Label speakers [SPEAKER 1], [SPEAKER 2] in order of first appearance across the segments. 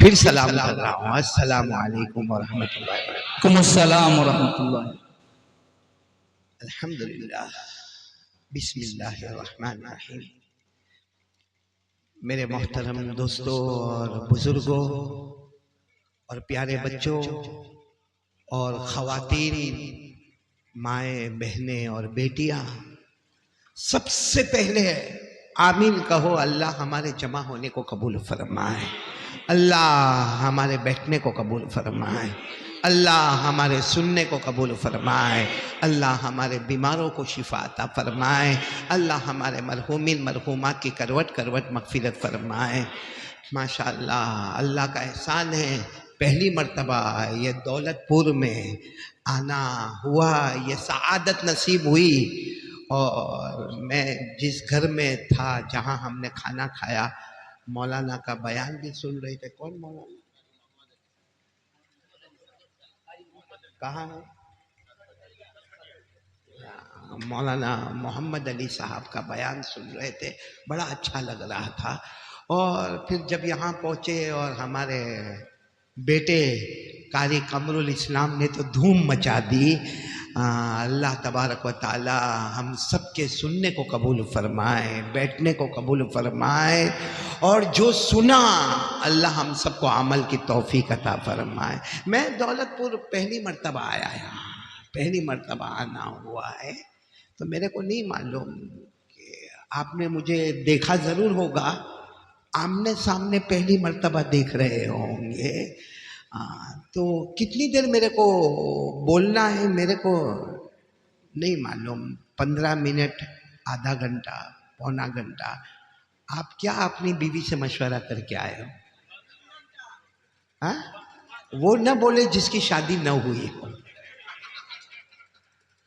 [SPEAKER 1] फिर सलाम कर रहा हूँ, अस्सलाम वालेकुम व रहमतुल्लाहि व बरकातुहू।
[SPEAKER 2] अस्सलाम रहमतुल्लाह।
[SPEAKER 1] अल्हम्दुलिल्लाह, बिस्मिल्लाहिर्रहमानिर्रहीम। मेरे मोहतरम दोस्तों और बुजुर्गों और प्यारे बच्चों और ख़वातीन, माएँ, बहनें और बेटियां, सबसे पहले आमीन कहो। अल्लाह हमारे जमा होने को कबूल फरमाए, अल्लाह हमारे बैठने को कबूल फरमाए, अल्लाह हमारे सुनने को कबूल फरमाए, अल्लाह हमारे बीमारों को शिफा अता फरमाए, अल्लाह हमारे मरहूमिन मरहूमात की करवट करवट मगफिरत फरमाए। माशाअल्लाह, अल्लाह का एहसान है, पहली मर्तबा ये दौलतपुर में आना हुआ, ये सआदत नसीब हुई। और मैं जिस घर में था जहाँ हमने खाना खाया, मौलाना का बयान भी सुन रहे थे। कौन मौलाना? कहाँ है? मौलाना मोहम्मद अली साहब का बयान सुन रहे थे, बड़ा अच्छा लग रहा था। और फिर जब यहाँ पहुँचे और हमारे बेटे कारी कमरुल इस्लाम ने तो धूम मचा दी। अल्लाह तबारक व ताला हम सब के सुनने को कबूल फरमाए, बैठने को कबूल फरमाए, और जो सुना अल्लाह हम सबको अमल की तौफीक अता फरमाए। मैं दौलतपुर पहली मर्तबा आया, यहाँ पहली मर्तबा आना हुआ है, तो मेरे को नहीं मालूम कि आपने मुझे देखा ज़रूर होगा, आमने सामने पहली मर्तबा देख रहे होंगे। तो कितनी देर मेरे को बोलना है मेरे को नहीं मालूम, 15 मिनट, आधा घंटा, पौना घंटा। आप क्या अपनी बीवी से मशवरा करके आए हो? हाँ, वो न बोले जिसकी शादी न हुई हो।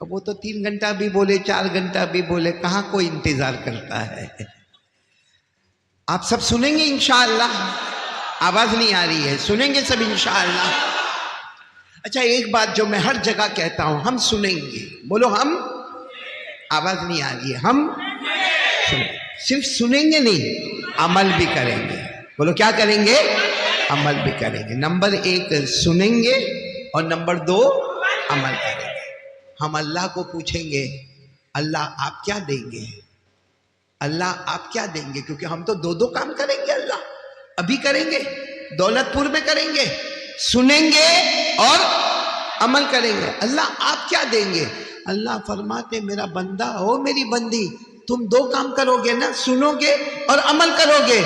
[SPEAKER 1] वो तो 3 घंटा भी बोले, 4 घंटा भी बोले, कहाँ कोई इंतजार करता है। आप सब सुनेंगे इंशाअल्लाह? आवाज नहीं आ रही है, सुनेंगे सब इंशाअल्लाह? अच्छा, एक बात जो मैं हर जगह कहता हूं, हम सुनेंगे। बोलो हम। आवाज नहीं आ रही है। हम सिर्फ सुनेंगे नहीं, अमल भी करेंगे। बोलो क्या करेंगे? अमल भी करेंगे। नंबर 1 सुनेंगे और नंबर 2 अमल करेंगे। हम अल्लाह को पूछेंगे, अल्लाह आप क्या देंगे? अल्लाह आप क्या देंगे? क्योंकि हम तो 2 काम करेंगे। अल्लाह अभी करेंगे, दौलतपुर में करेंगे, सुनेंगे और अमल करेंगे। अल्लाह आप क्या देंगे? अल्लाह फरमाते, मेरा बंदा हो, मेरी बंदी, तुम 2 काम करोगे ना, सुनोगे और अमल करोगे।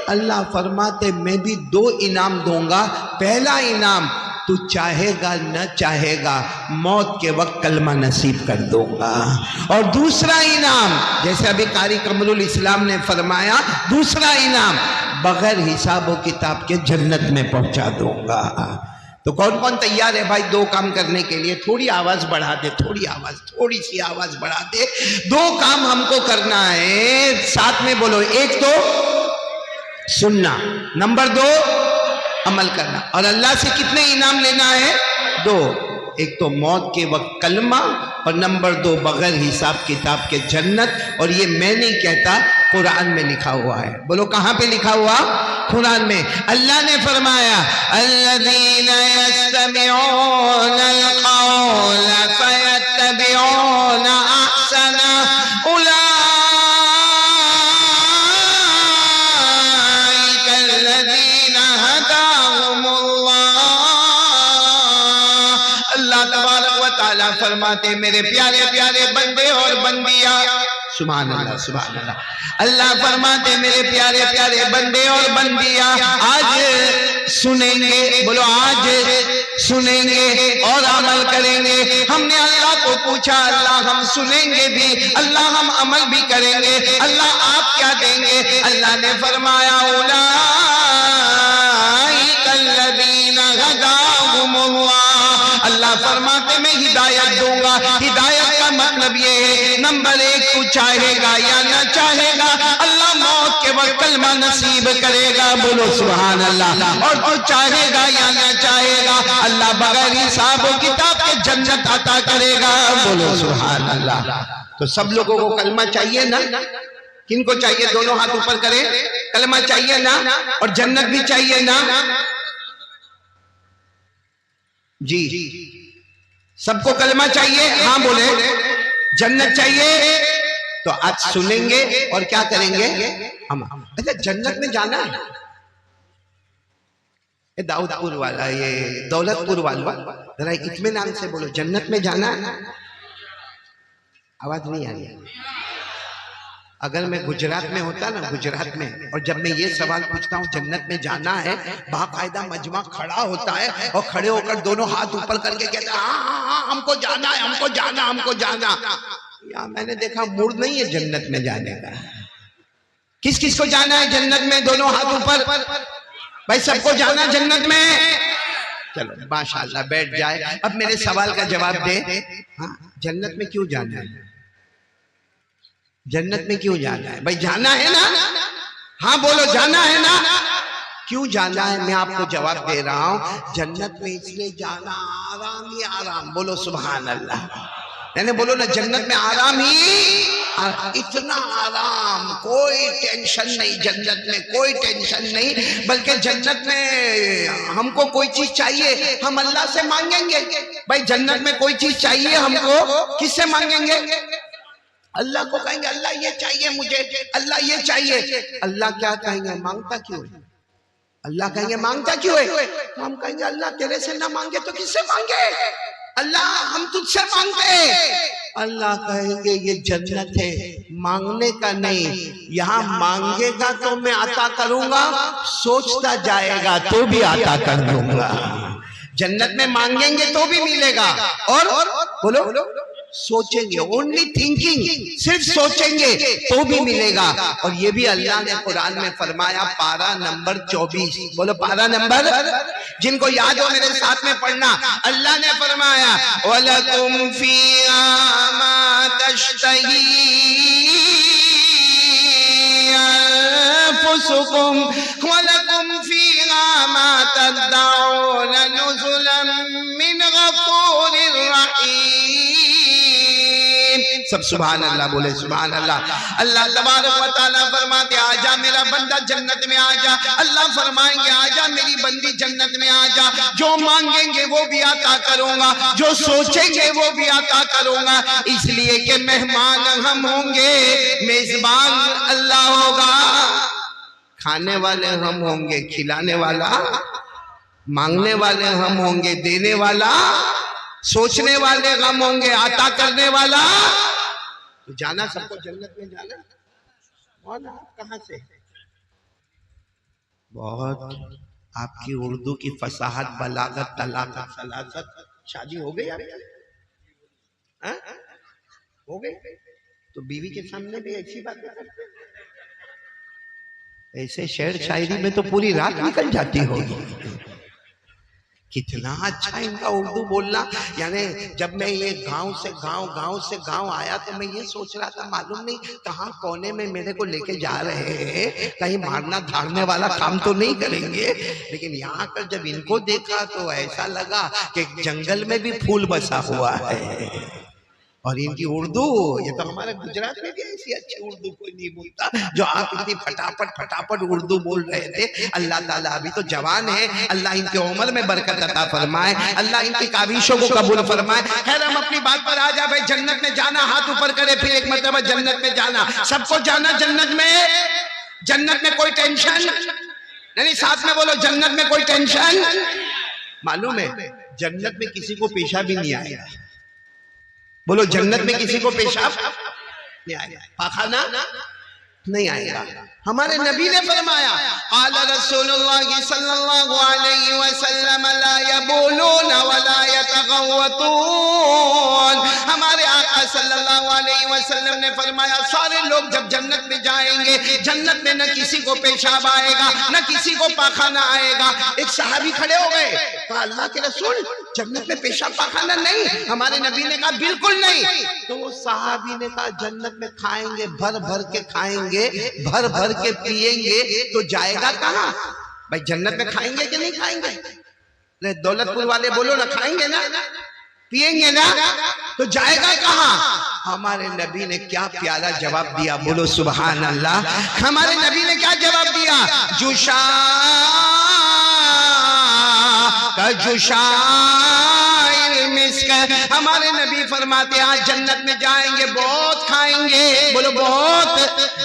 [SPEAKER 1] अल्लाह फरमाते, मैं भी 2 इनाम दूंगा। पहला इनाम, तू चाहेगा न चाहेगा मौत के वक्त कलमा नसीब कर दूंगा। और दूसरा इनाम, जैसे अभी कारी कमरुल इस्लाम ने फरमाया, दूसरा इनाम बगैर हिसाब व किताब के जन्नत में पहुंचा दूंगा। तो कौन कौन तैयार है भाई 2 काम करने के लिए? थोड़ी आवाज बढ़ा दे, थोड़ी आवाज, थोड़ी सी आवाज बढ़ा दे। 2 काम हमको करना है, साथ में बोलो। 1 तो सुनना, नंबर 2 अमल करना। और अल्लाह से कितने इनाम लेना है? 2। एक तो मौत के वक्त कलमा, और नंबर 2 बगैर हिसाब किताब के जन्नत। और ये मैं नहीं कहता, कुरान में लिखा हुआ है। बोलो कहाँ पे लिखा हुआ? कुरान में। अल्लाह ने फरमाया, अल्लज़ीना यस्तमिऊना अल-क़ौल फयत्तबिऊना अहसना उलाइका अल्लज़ीना हदाहुमुल्लाह। अल्लाह तबारक व तआला फरमाते, मेरे प्यारे प्यारे बंदे और बंदियां, सुभान अल्लाह, सुभान अल्लाह। अल्लाह फरमाते, मेरे प्यारे प्यारे बंदे और बंदियां, आज सुनेंगे, बोलो आज सुनेंगे और अमल करेंगे। हमने अल्लाह को पूछा, अल्लाह हम सुनेंगे भी, अल्लाह हम अमल भी करेंगे, अल्लाह आप क्या देंगे? अल्लाह ने फरमाया, उलाइका अल्लज़ीना हदाहुमुल्लाह। अल्लाह फरमाते, मैं हिदायत दूंगा। हिदायत का मतलब ये है, नंबर 1 तू चाहेगा या न चाहेगा, अल्लाह मौत के वक्त कलमा नसीब करेगा। बोलो सुभान अल्लाह। और तू चाहेगा या न चाहेगा, अल्लाह बगैर हिसाब और किताब के जन्नत अता करेगा। बोलो सुभान अल्लाह। तो सब लोगों को कलमा चाहिए ना? किनको चाहिए? दोनों हाथ ऊपर करें। कलमा चाहिए ना? और जन्नत भी चाहिए ना? जी सबको कलमा चाहिए, हाँ बोले। जन्नत चाहिए तो आज सुनेंगे और क्या करेंगे हम। अच्छा जन्नत में जाना है, ये दाऊदपुर वाला, ये दौलतपुर वाला, जरा इत्मीनान से बोलो, जन्नत में जाना है। आवाज नहीं आ रही। अगर मैं गुजरात में होता ना, गुजरात में, और जब मैं ये सवाल पूछता हूँ जन्नत में जाना है, बाकायदा मजमा खड़ा होता है और खड़े होकर दोनों हाथ ऊपर करके कहता है हाँ हमको जाना है, हमको जाना, हमको जाना। या मैंने देखा मूड नहीं है जन्नत में जाने का। किस किस को जाना है जन्नत में? दोनों हाथ ऊपर। भाई सबको जाना जन्नत में? चलो माशाल्लाह बैठ जाए। अब मेरे सवाल का जवाब दे, हाँ जन्नत में क्यों जाना है? जन्नत में क्यों जाना है? भाई जाना है ना? हाँ बोलो जाना है ना? क्यों जाना है? मैं आपको जवाब दे रहा हूं, जन्नत में इसलिए जाना, आराम ही आराम। बोलो सुभान अल्लाह। मैंने बोलो ना, जन्नत में आराम ही, इतना आराम, कोई टेंशन नहीं जन्नत में, कोई टेंशन नहीं। बल्कि जन्नत में हमको कोई चीज चाहिए हम अल्लाह से मांगेंगे। भाई जन्नत में कोई चीज चाहिए हमको, किससे मांगेंगे? अल्लाह को कहेंगे अल्लाह ये चाहिए मुझे, अल्लाह ये चाहिए। अल्लाह क्या कहेंगे? मांगता क्यों है? अल्लाह कहेंगे मांगता क्यों है? तो हम कहेंगे अल्लाह तेरे से ना मांगे तो किससे मांगे? अल्लाह हम तुझसे मांगते। अल्लाह कहेंगे ये जन्नत है, मांगने का नहीं, यहाँ मांगेगा तो मैं अता करूंगा, सोचता जाएगा तो भी अता कर दूंगा। जन्नत में मांगेंगे तो भी मिलेगा, और बोलो सोचेंगे, ओनली थिंकिंग, सिर्फ सोचेंगे तो भी मिलेगा। और ये भी अल्लाह ने कुरान में फरमाया, पारा नंबर 24, बोलो पारा नंबर, जिनको याद हो मेरे साथ में पढ़ना। अल्लाह ने फरमाया वलकुम फीहा मा तश्तही अनफुसुकुम वलकुम फीहा मा तदउन नुज़ुलन मिन गफूरिर रहीम। सब सुभान अल्लाह बोले सुभान अल्लाह। अल्लाह तबारक व तआला फरमाते आजा मेरा बंदा जन्नत में आजा। अल्लाह फरमाएंगे आजा मेरी बंदी जन्नत में आजा, जो मांगेंगे वो भी अता करूंगा, जो सोचेंगे वो भी अता करूंगा। इसलिए कि मेहमान हम होंगे, मेजबान अल्लाह होगा, खाने वाले हम होंगे, खिलाने वाला, मांगने वाले हम होंगे, देने वाला, सोचने वाले हम होंगे, अता करने वाला। तो जाना सबको जन्नत में जाना। और आप कहां से? बहुत आपकी उर्दू की फसाहत, बलागत, तलाकत, सलासत। शादी हो गई आपकी? हो गई? तो बीवी के सामने भी ऐसी बातें करते? ऐसे शेर शायरी में तो पूरी रात निकल जाती होगी। कितना अच्छा इनका उर्दू बोलना। यानी जब मैं ये गांव से गांव आया तो मैं ये सोच रहा था मालूम नहीं कहाँ कोने में मेरे को लेके जा रहे हैं, कहीं मारना धाड़ने वाला काम तो नहीं करेंगे। लेकिन यहाँ कर जब इनको देखा तो ऐसा लगा कि जंगल में भी फूल बसा हुआ है। और इनकी उर्दू, ये तो हमारे गुजरात में भी ऐसी अच्छी उर्दू कोई नहीं बोलता जो आप इतनी फटाफट उर्दू बोल रहे थे। अल्लाह ताला अभी तो जवान है, अल्लाह इनकी उम्र में बरकत अता फरमाए, अल्लाह इनकी काविशों को कबूल फरमाए। खैर हम अपनी बात पर आ जा। भाई जन्नत में जाना, हाथ ऊपर करे फिर एक मतलब जन्नत में जाना, सबको जाना जन्नत में। जन्नत में कोई टेंशन नहीं, साथ में बोलो जन्नत में कोई टेंशन। मालूम है जन्नत में किसी को पेशाब भी नहीं आएगा। बोलो जन्नत में किसी को पेशाब नहीं आएगा, पाखाना नहीं आएगा। हमारे नबी ने फरमाया आला रसूलुल्लाह सल्लल्लाहु अलैहि वसल्लम ला यबूलून वला यतगव्वतून। हमारे आका सल्लल्लाहु अलैहि वसल्लम ने फरमाया सारे लोग जब जन्नत में जाएंगे, जन्नत में न किसी को पेशाब आएगा न किसी को पाखाना आएगा। एक सहाबी खड़े हो गए, कहा अल्लाह के रसूल जन्नत में पेशाब पाखाना नहीं? हमारे नबी ने कहा बिल्कुल नहीं। तो वो सहाबी ने कहा जन्नत में खाएंगे, भर भर के खाएंगे, भर भर के पिएंगे, तो जाएगा कहाँ? भाई जन्नत में खाएंगे कि नहीं खाएंगे? दौलतपुर वाले बोलो ना, खाएंगे ना, पिएंगे ना, तो जाएगा कहाँ? हमारे नबी ने क्या प्यारा जवाब दिया, बोलो सुभान अल्लाह। हमारे नबी ने क्या जवाब दिया? जुशा का जुशा मिस्क। हमारे नबी फरमाते आज जन्नत में जाएंगे, बहुत खाएंगे, बोलो बहुत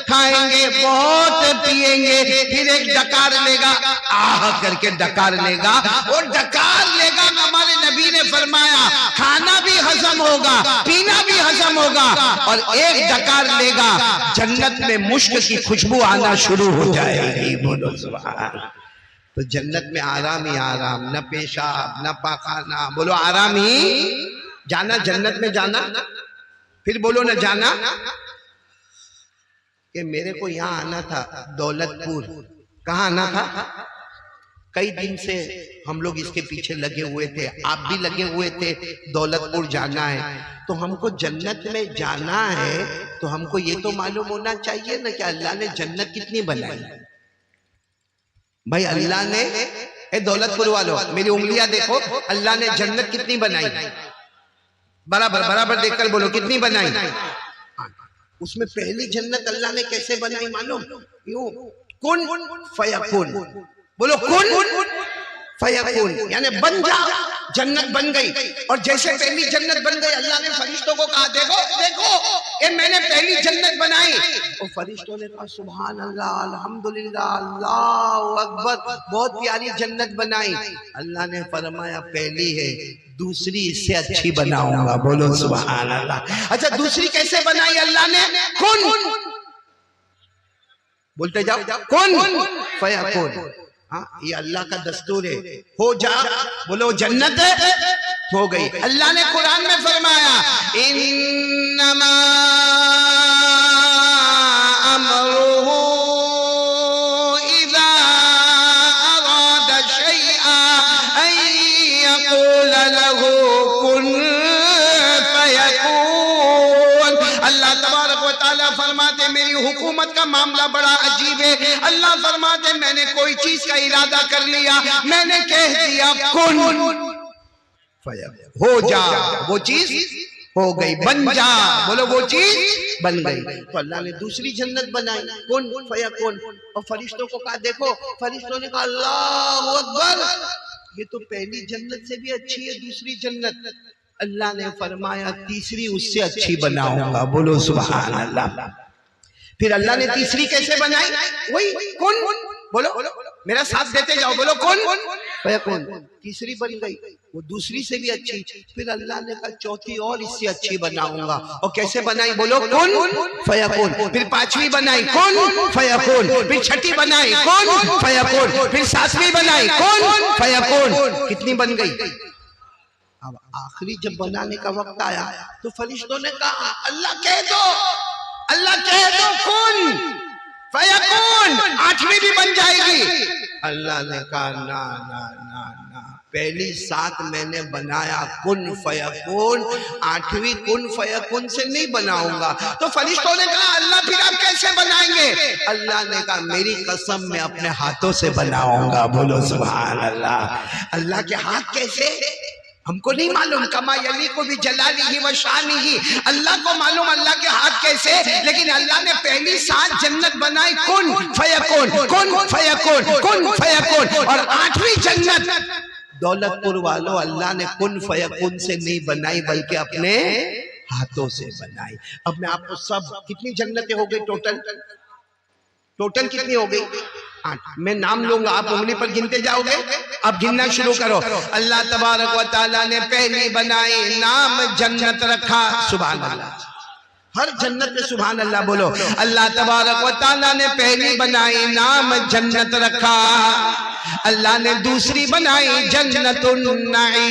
[SPEAKER 1] खाएंगे, बहुत पिएंगे, फिर एक डकार लेगा, आह करके डकार लेगा, और डकार लेगा। हमारे नबी ने फरमाया खाना भी हजम होगा, पीना भी हजम होगा, और एक डकार लेगा, जन्नत में मुश्क की खुशबू आना शुरू हो जाएगी। बोलो सुभान। तो जन्नत में आराम ही आराम, न पेशाब न पाखाना, बोलो आराम ही जाना। जन्नत में जाना, फिर बोलो न जाना। कि मेरे को यहाँ आना था दौलतपुर। कहाँ आना था? कई दिन से हम लोग इसके पीछे लगे हुए थे, आप भी लगे हुए थे, दौलतपुर जाना है। तो हमको जन्नत में जाना है, तो हमको ये तो मालूम होना चाहिए ना कि अल्लाह ने जन्नत कितनी बनाई। भाई अल्लाह ने, ए दौलतपुर वालों मेरी उंगलियां देखो, अल्लाह ने जन्नत कितनी बनाई? बराबर बराबर देखकर बोलो कितनी बनाई। उसमें पहली जन्नत अल्लाह ने कैसे बनाई मालूम? यूं कुन फयकुन, बोलो कुन फयकुन, यानी बन जा, जन्नत बन गई। और जैसे पहली जन्नत बन गई, अल्लाह ने फरिश्तों को कहा देखो देखो ये मैंने पहली जन्नत बनाई। और फरिश्तों ने कहा सुभान अल्लाह, अल्हम्दुलिल्लाह, अल्लाहु अकबर, बहुत प्यारी जन्नत बनाई। अल्लाह ने फरमाया पहली है, दूसरी इससे अच्छी बनाऊंगा। बोलो सुभान अल्लाह। अच्छा दूसरी कैसे बनाई अल्लाह ने? कुन, बोलते जाओ, कुन फयकुन। हाँ ये अल्लाह का दस्तूर है, हो जा, बोलो जन्नत हो गई। अल्लाह ने कुरान में फरमाया इन्नमा अमरुहु इज़ा अरादा शैअन अन यक़ूल लहू कुन फयकून। अल्लाह तबारक व तआला फरमाते मेरी हुकूमत का मामला बड़ा अजीब है। अल्लाह फरमाते मैंने कोई चीज का इरादा कर लिया, मैंने कह दिया कुन हो जा, वो चीज हो गई, बन जा, बोलो वो चीज बन गई। तो अल्लाह ने दूसरी जन्नत बनाई, कुन फयकुन। और फरिश्तों को कहा देखो, फरिश्तों ने कहा अल्लाहु अकबर, ये तो पहली जन्नत से भी अच्छी है दूसरी जन्नत। अल्लाह ने फरमाया तीसरी उससे अच्छी बनाऊंगा। बोलो सुभान अल्लाह। फिर अल्लाह ने तीसरी कैसे बनाई? वही कुन, बोलो मेरा साथ देते जाओ, बोलो कुन फयकुन। तीसरी बन गई, वो दूसरी से भी अच्छी। फिर अल्लाह ने कहा चौथी और इससे अच्छी बनाऊंगा। और कैसे बनाई? बोलो कुन फयकुन। फिर पांचवी बनाई कुन फयकुन, फिर छठी बनाई कुन फयकुन, फिर सातवीं बनाई कुन फयकुन। कितनी बन गई? अब आखिरी जब बनाने का वक्त आया तो फरिश्तों ने कहा अल्लाह कह दो, अल्लाह कह दो कुन फयकुन, आठवीं भी बन जाएगी। अल्लाह ने कहा ना ना ना ना, पहली सात मैंने बनाया कुन फयकुन, आठवीं कुन फयकुन से नहीं बनाऊंगा। तो फरिश्तों ने कहा अल्लाह फिर आप कैसे बनाएंगे? अल्लाह ने कहा मेरी कसम मैं अपने हाथों से बनाऊंगा। बोलो सुभान अल्लाह। अल्लाह के हाथ कैसे हमको नहीं मालूम, कमा यली को भी जलाली ही व शानी ही, अल्लाह को मालूम अल्लाह के हाथ कैसे। लेकिन अल्लाह ने पहली सात जन्नत बनाई कुन फयकुन, कुन फयकुन, कुन फयकुन। और आठवीं जन्नत दौलतपुर वालों अल्लाह ने कुन फयकुन से नहीं बनाई बल्कि अपने हाथों से बनाई। अब मैं आपको सब कितनी जन्नतें हो गई टोटल? टोटल कितनी हो गई? 8। मैं नाम लूंगा, आप उंगली पर गिनते जाओगे। अब गिनना शुरू करो। अल्लाह तबारक व तआला ने पहली बनाई, नाम जन्नत रखा। सुभान अल्लाह, हर जन्नत में सुभान अल्लाह बोलो। अल्लाह तबारक व तआला ने पहली बनाई, नाम जन्नत रखा। अल्लाह ने दूसरी बनाई जन्नतुन नईम।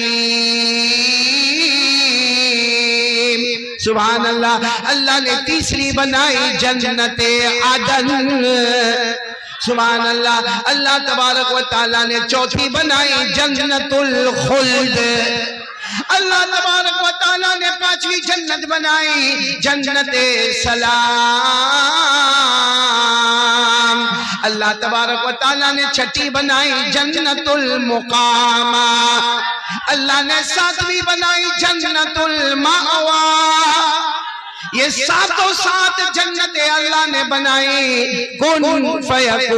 [SPEAKER 1] सुभान अल्लाह। अल्लाह ने तीसरी बनाई जन्नते अदन। सुभान अल्लाह। अल्लाह तबारक व तआला ने चौथी बनाई जन्नतुल खुल्द। अल्लाह तबारक व तआला ने पांचवी जन्नत बनाई जन्नते सलाम। अल्लाह तबारक व तआला ने छठी बनाई जन्नतुल मुकामा। अल्लाह ने सातवीं बनाई जन्नतुल मावा। ये सातों सात जन्नतें अल्लाह ने बनाई, कुन फयकून।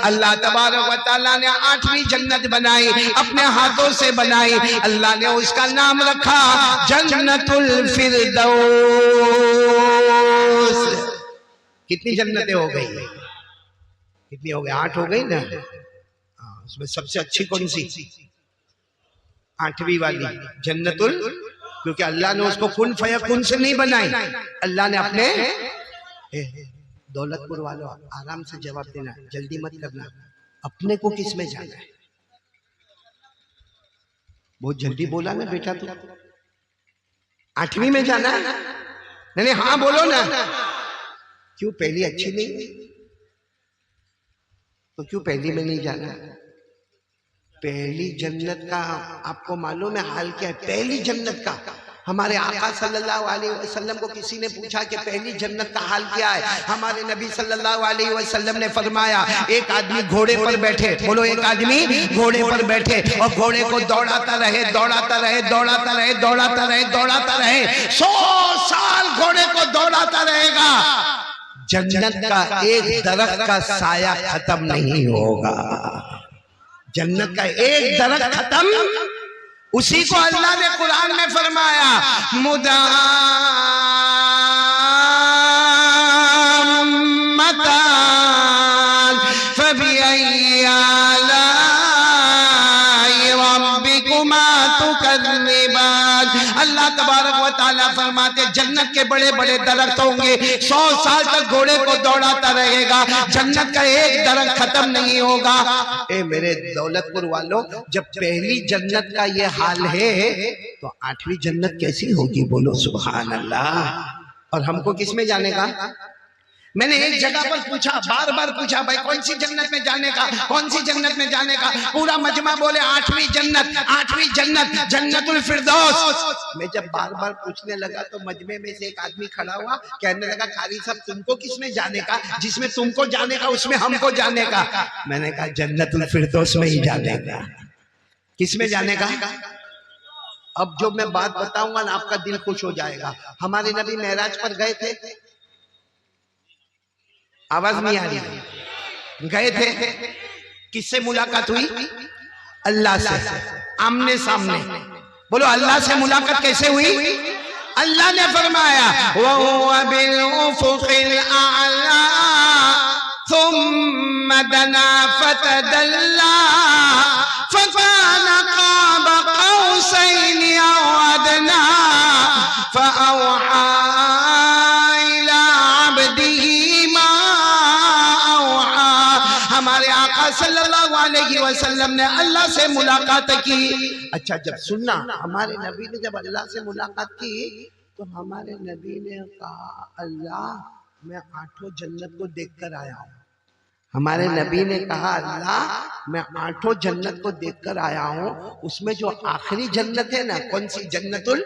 [SPEAKER 1] अल्लाह तबारक व तआला ने आठवीं जन्नत बनाई, अपने हाथों से बनाई। अल्लाह ने उसका नाम रखा जन्नतुल फिरदौस। कितनी जन्नतें हो गई? कितनी हो गई? 8 हो गई ना। उसमें सबसे अच्छी कौन सी? 8वीं वाली जन्नतुल, क्योंकि अल्लाह ने उसको कुन फयकुन से नहीं बनाई। अल्लाह ने अपने दौलतपुर वालों आराम से जवाब देना, जल्दी मत करना। अपने को किस में जाना है? बहुत जल्दी बोला ना बेटा, तू 8वीं में जाना है? नहीं, हाँ बोलो ना। क्यों पहली अच्छी नहीं? तो क्यों पहली में नहीं जाना? पहली जन्नत का आपको मालूम है हाल क्या है? पहली जन्नत का हमारे आका सल्लल्लाहु अलैहि वसल्लम को किसी ने पूछा कि पहली जन्नत का हाल क्या है? हमारे नबी सल्लल्लाहु अलैहि वसल्लम ने फरमाया, एक आदमी घोड़े पर बैठे, बोलो एक आदमी घोड़े पर बैठे और घोड़े को दौड़ाता रहे, दौड़ाता रहे, दौड़ाता रहे, दौड़ाता रहे, दौड़ाता रहे, 100 साल घोड़े को दौड़ाता रहेगा, जन्नत का एक दरख्त का साया खत्म नहीं होगा। जन्नत का एक दरख्त खत्म, उसी को अल्लाह ने कुरान में फरमाया, मुदाम्मतान फबिअय्यि आलाइ रब्बिकुमा तुकज़्ज़िबान। अल्लाह तबारक व तआला फरमाते जन्नत के बड़े बड़े दरख्त होंगे, 100 साल तक घोड़े को दौड़ाता रहेगा, जन्नत का एक दरख्त खत्म नहीं होगा। ए मेरे दौलतपुर वालों, जब पहली जन्नत का ये हाल है तो 8वीं जन्नत कैसी होगी? बोलो सुभान अल्लाह। और हमको किस में जाने का? मैंने एक जगह पर पूछा, बार बार पूछा, भाई कौन सी जन्नत में जाने का, कौन सी जन्नत में जाने का? पूरा मजमा बोले 8वीं जन्नत, 8वीं जन्नत, जन्नतुल फिरदौस। मैं जब बार बार पूछने लगा तो मजमे में से एक आदमी खड़ा हुआ, कहने लगा, कारी साहब तुमको किस में जाने का? जिसमें तुमको जाने का उसमें हमको जाने का। मैंने कहा जन्नतुल फिरदौस में ही जाने का। किस में जाने का? अब जो मैं बात बताऊंगा ना, आपका दिल खुश हो जाएगा। हमारे नबी मेराज पर गए थे, आवाज नहीं आ रही? गए थे, किससे मुलाकात हुई? अल्लाह से, आमने सामने। बोलो अल्लाह से मुलाकात कैसे हुई? अल्लाह ने फरमाया, वहुव बिल उफुकिल आला सुम्मा दना फतदल्ला फकान क़ाब क़ौसैनि औ अदना फ़अौहा इला अब्दिही मा औहा। हमारे आका सल्लल्लाहु अलैहि वसल्लम ने अल्लाह से मुलाकात की। अच्छा, जब सुनना, हमारे नबी ने जब अल्लाह से मुलाकात की तो हमारे नबी ने कहा, अल्लाह मैं 8 जन्नत को देखकर आया हूँ। हमारे नबी ने कहा, अल्लाह मैं 8 जन्नत को देखकर आया हूँ, उसमें जो आखिरी जन्नत है ना, कौन सी? जन्नतुल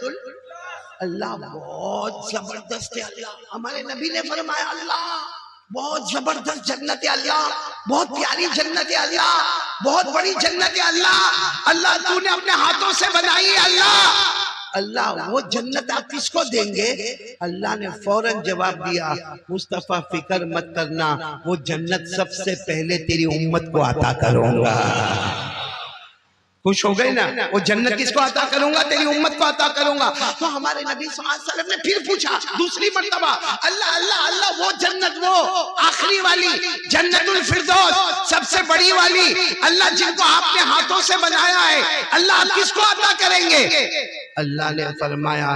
[SPEAKER 1] अल्लाह बहुत जबरदस्त है। अल्लाह, हमारे नबी ने फरमाया, अल्लाह बहुत जबरदस्त जन्नत है, अल्लाह बहुत प्यारी जन्नत है, अल्लाह बहुत बड़ी जन्नत है, अल्लाह अल्लाह तूने अपने हाथों से बनाई है, अल्लाह अल्लाह वो जन्नत आप किसको देंगे? अल्लाह ने फौरन जवाब दिया, मुस्तफा फिक्र मत करना, वो जन्नत सबसे पहले तेरी उम्मत को अता करूंगा। खुश हो गए ना? वो जन्नत किसको अता करूंगा? तेरी उम्मत को अता करूंगा। तो हमारे नबी सल्लल्लाहु अलैहि वसल्लम ने फिर पूछा दूसरी मर्तबा, अल्लाह अल्लाह अल्लाह वो जन्नत, वो आखिरी वाली जन्नतुल फिरदौस, सबसे बड़ी वाली, अल्लाह जिनको आपने हाथों से बनाया है, अल्लाह आप किसको अता करेंगे? अल्लाह ने फरमाया,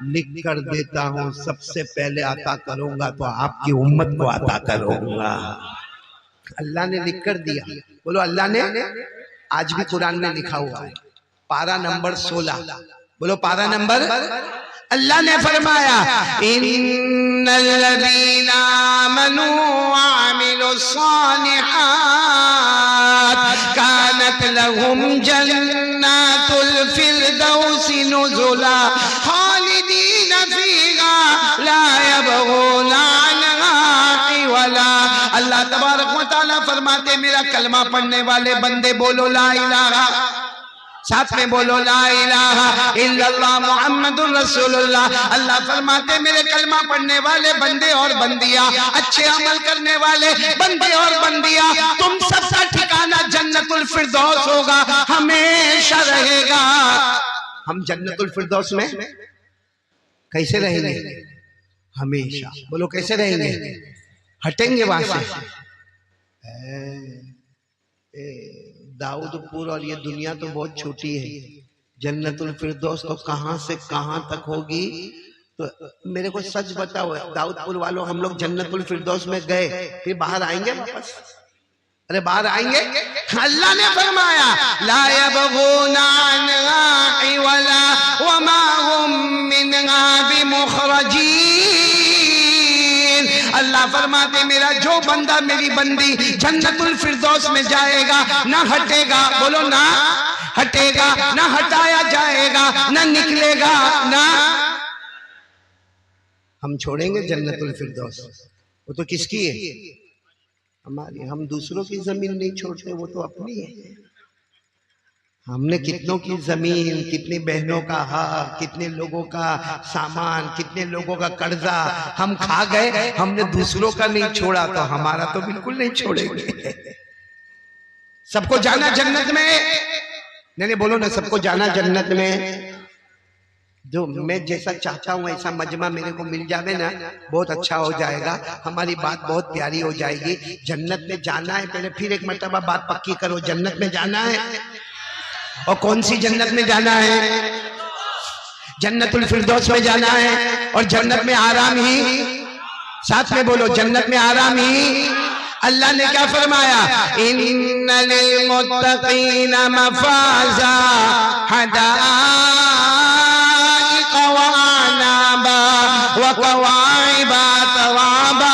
[SPEAKER 1] लिख कर देता हूँ, सबसे पहले अता करूंगा तो आपकी उम्मत को अता करूंगा। अल्लाह ने लिख कर दिया। बोलो अल्लाह ने, आज भी कुरान में लिखा हुआ है, पारा नंबर 16, बोलो पारा नंबर। अल्लाह ने फरमाया, इन्नल्लज़ीना आमनू व अमिलुस्सालिहात कानत लहुम जन्नातुल फिरदौसी नुज़ुला खालिदीन फीहा ला यबगूना अन्हा हिवला। अल्लाह तबारक व तआला फरमाते, मेरा कलमा पढ़ने वाले बंदे बोलो ला इलाहा, साथ में बोलो ला इलाहा इल्लल्लाह मुहम्मदुर रसूलुल्लाह। अल्लाह फरमाते मेरे कलमा पढ़ने वाले बंदे और बंदियां, अच्छे अमल करने वाले बंदे और बंदियां, तुम सबका ठिकाना जन्नतुल फिरदौस होगा, हमेशा रहेगा। हम जन्नतुल फिरदौस में कैसे रहेंगे? हमेशा। बोलो कैसे रहेंगे? हटेंगे वहां से? दाऊदपुर और ये दुनिया तो बहुत छोटी है, जन्नतुल फिरदौस तो कहां से कहां तक होगी। तो मेरे को सच बताओ, दाऊदपुर वालों, हम लोग जन्नतुल फिरदौस में गए, फिर बाहर आएंगे वापस? अरे बाहर आएंगे? अल्लाह ने फरमाया ला यबगूना अन्हा इवला वमा हुम मिनहा बिमुखरजीन। अल्लाह फरमाते मेरा जो बंदा मेरी बंदी जन्नतुल फिरदौस में जाएगा, ना हटेगा। बोलो ना हटेगा, ना हटाया जाएगा, ना निकलेगा, ना। हम छोड़ेंगे जन्नतुल फिरदौस? वो तो किसकी है? हमारी। हम दूसरों की जमीन नहीं छोड़ते, वो तो अपनी है। हमने कितनों की जमीन, कितनी बहनों का हक, कितने लोगों का सामान, कितने लोगों का कर्जा हम खा गए। हमने दूसरों का नहीं छोड़ा, तो हमारा तो बिल्कुल नहीं छोड़ेंगे। सबको जाना जन्नत में? नहीं बोलो ना, सबको जाना जन्नत में। जो मैं जैसा चाहता हूँ ऐसा मजमा मेरे को मिल जावे ना, बहुत अच्छा हो जाएगा, हमारी बात बहुत प्यारी हो जाएगी। जन्नत में जाना है, पहले फिर एक मर्तबा बात पक्की करो, जन्नत में जाना है। और कौन सी जन्नत में जाना है? जन्नतुल फिरदौस में जाना है। और जन्नत में आराम ही, साथ में बोलो जन्नत में आराम ही। अल्लाह ने क्या फरमाया? इन्ना लिल मुत्तकीना मफाजा हदाइक़ व अनाबा व कवाइबा तवाबा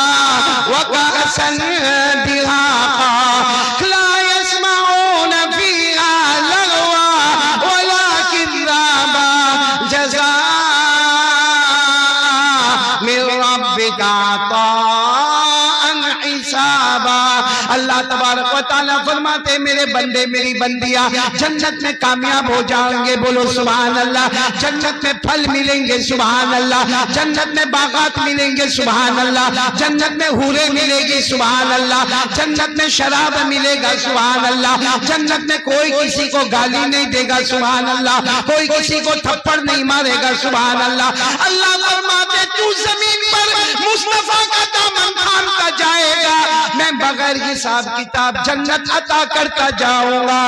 [SPEAKER 1] व कअसन दिहाक़ा ला यस्मऊन फीहा लगवा वला किज़्ज़ाबा जज़ाअ मिन रब्बिका अल्लाह तबारक व तआला फरमाते मेरे बंदे मेरी बंदियां जन्नत में कामयाब हो जाएंगे। बोलो सुभान अल्लाह। जन्नत में फल मिलेंगे, सुभान अल्लाह। जन्नत में बागात मिलेंगे, सुभान अल्लाह। जन्नत में हूरें मिलेगी, सुभान अल्लाह। जन्नत में शराब मिलेगा, सुभान अल्लाह। जन्नत में कोई किसी को गाली नहीं देगा, सुभान अल्लाह। कोई किसी को थप्पड़ नहीं मारेगा, सुभान अल्लाह। अल्लाह फरमाते तू जमीन पर मुस्तफा का दामन थामता जाएगा, मैं बगैर हिसाब किताब जन्नत अता करता जाऊंगा।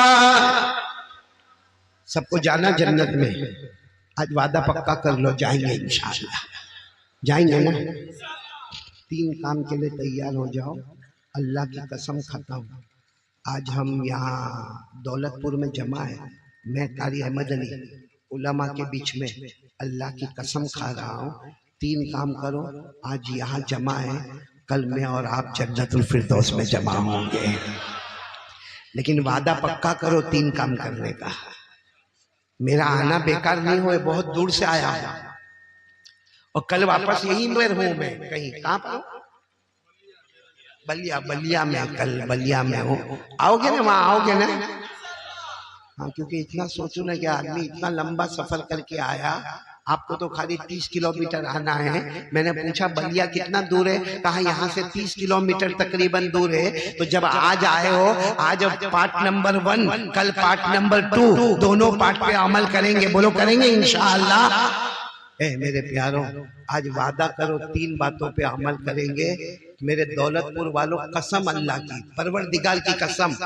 [SPEAKER 1] सबको जाना जन्नत में? आज वादा पक्का कर लो, जाएंगे इंशाअल्लाह। जाएंगे ना? 3 काम के लिए तैयार हो जाओ, अल्लाह की कसम खाता हूँ। आज हम यहाँ दौलतपुर में जमा है, मैं कारी अहमद अली उलमा के बीच में अल्लाह की कसम खा रहा हूँ। 3 काम करो, आज यहाँ जमा है, कल मैं और आप जन्नतुल फिरदौस में जमा होंगे। लेकिन वादा पक्का करो 3 काम करने का। मेरा आना बेकार नहीं हुए, बहुत दूर से आया हूं और कल वापस यही पर हूं। मैं कहीं कहां पर? बलिया में, कल बलिया में हूं। आओगे ना? वहां आओगे ना? हाँ, क्योंकि इतना सोचो ना कि आदमी इतना लंबा सफर करके आया, आपको तो खाली 30 किलोमीटर आना है। मैंने पूछा बलिया कितना दूर है? कहा यहाँ से 30 किलोमीटर तकरीबन दूर है। तो जब आज आए हो, आज पार्ट नंबर 1, कल पार्ट नंबर 2, दोनों पार्ट पे अमल करेंगे। बोलो करेंगे इंशाअल्लाह। मेरे प्यारों, आज वादा करो 3 बातों पे अमल करेंगे। मेरे दौलतपुर वालों, कसम अल्लाह की, परवरदिगार की कसम,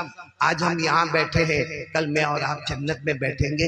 [SPEAKER 1] आज हम यहाँ बैठे हैं, कल मैं और आप जन्नत में बैठेंगे।